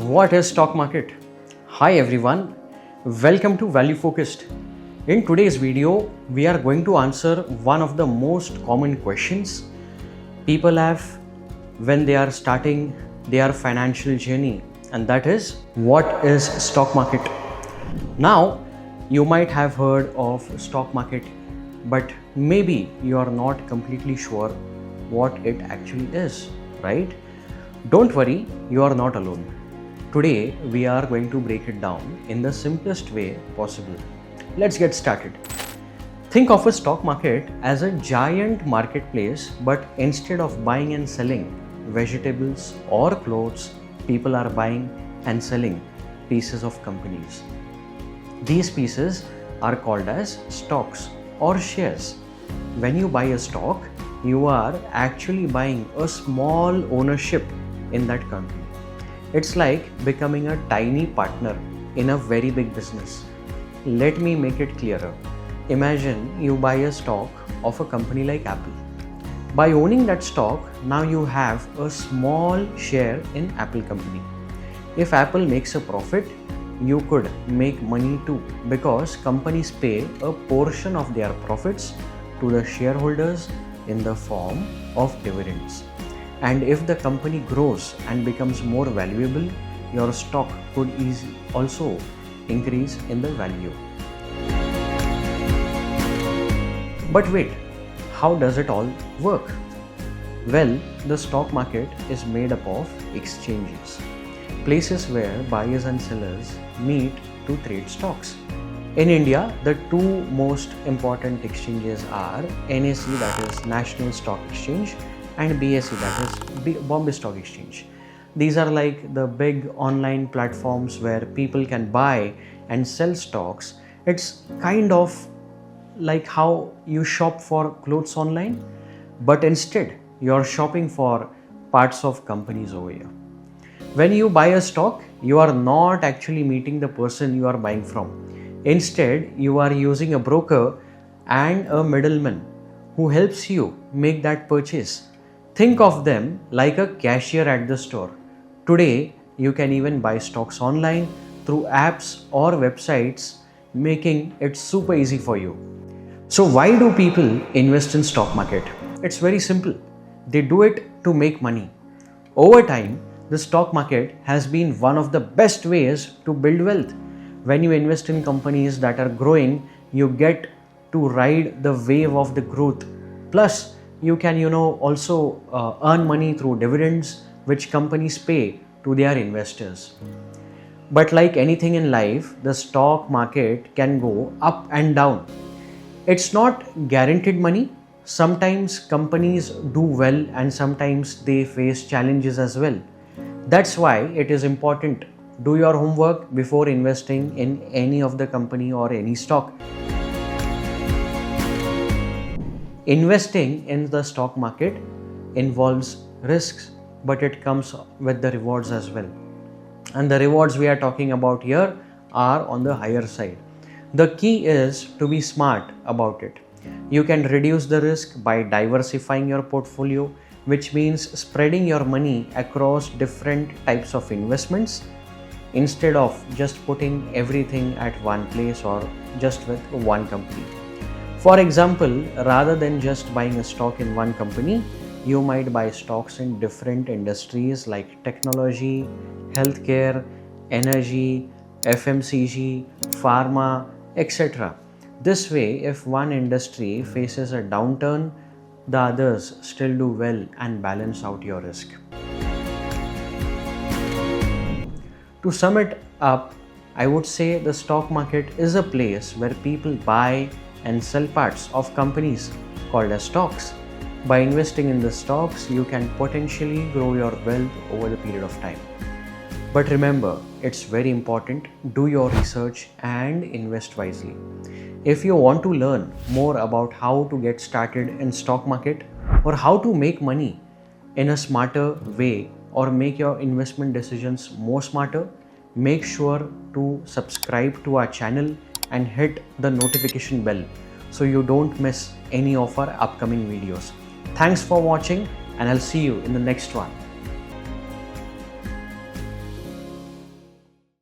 What is stock market? Hi everyone, welcome to Value Focused. In today's video, we are going to answer one of the most common questions people have when they are starting their financial journey, and that is, what is stock market? Now, you might have heard of stock market, but maybe you are not completely sure what it actually is, right? Don't worry, you are not alone. Today, we are going to break it down in the simplest way possible. Let's get started. Think of a stock market as a giant marketplace, but instead of buying and selling vegetables or clothes, people are buying and selling pieces of companies. These pieces are called as stocks or shares. When you buy a stock, you are actually buying a small ownership in that company. It's like becoming a tiny partner in a very big business. Let me make it clearer. Imagine you buy a stock of a company like Apple. By owning that stock, now you have a small share in Apple company. If Apple makes a profit, you could make money too, because companies pay a portion of their profits to the shareholders in the form of dividends. And if the company grows and becomes more valuable, your stock could also increase in the value. But wait, how does it all work? Well, the stock market is made up of exchanges, places where buyers and sellers meet to trade stocks. In India, the two most important exchanges are NSE, that is National Stock Exchange, and BSE, that is Bombay Stock Exchange. These are like the big online platforms where people can buy and sell stocks. It's kind of like how you shop for clothes online, but instead you're shopping for parts of companies over here. When you buy a stock, you are not actually meeting the person you are buying from. Instead, you are using a broker and a middleman who helps you make that purchase. Think of them like a cashier at the store. Today, you can even buy stocks online through apps or websites, making it super easy for you. So why do people invest in stock market? It's very simple. They do it to make money. Over time, the stock market has been one of the best ways to build wealth. When you invest in companies that are growing, you get to ride the wave of the growth. Plus, you can also earn money through dividends which companies pay to their investors. But like anything in life, the stock market can go up and down. It's not guaranteed money. Sometimes companies do well and sometimes they face challenges as well. That's why it is important. Do your homework before investing in any of the company or any stock. Investing in the stock market involves risks, but it comes with the rewards as well. And the rewards we are talking about here are on the higher side. The key is to be smart about it. You can reduce the risk by diversifying your portfolio, which means spreading your money across different types of investments instead of just putting everything at one place or just with one company. For example, rather than just buying a stock in one company, you might buy stocks in different industries like technology, healthcare, energy, FMCG, pharma, etc. This way, if one industry faces a downturn, the others still do well and balance out your risk. To sum it up, I would say the stock market is a place where people buy and sell parts of companies called as stocks. By investing in the stocks, you can potentially grow your wealth over the period of time. But remember, it's very important, do your research and invest wisely. If you want to learn more about how to get started in stock market or how to make money in a smarter way or make your investment decisions more smarter, make sure to subscribe to our channel and hit the notification bell so you don't miss any of our upcoming videos. Thanks for watching and I'll see you in the next one.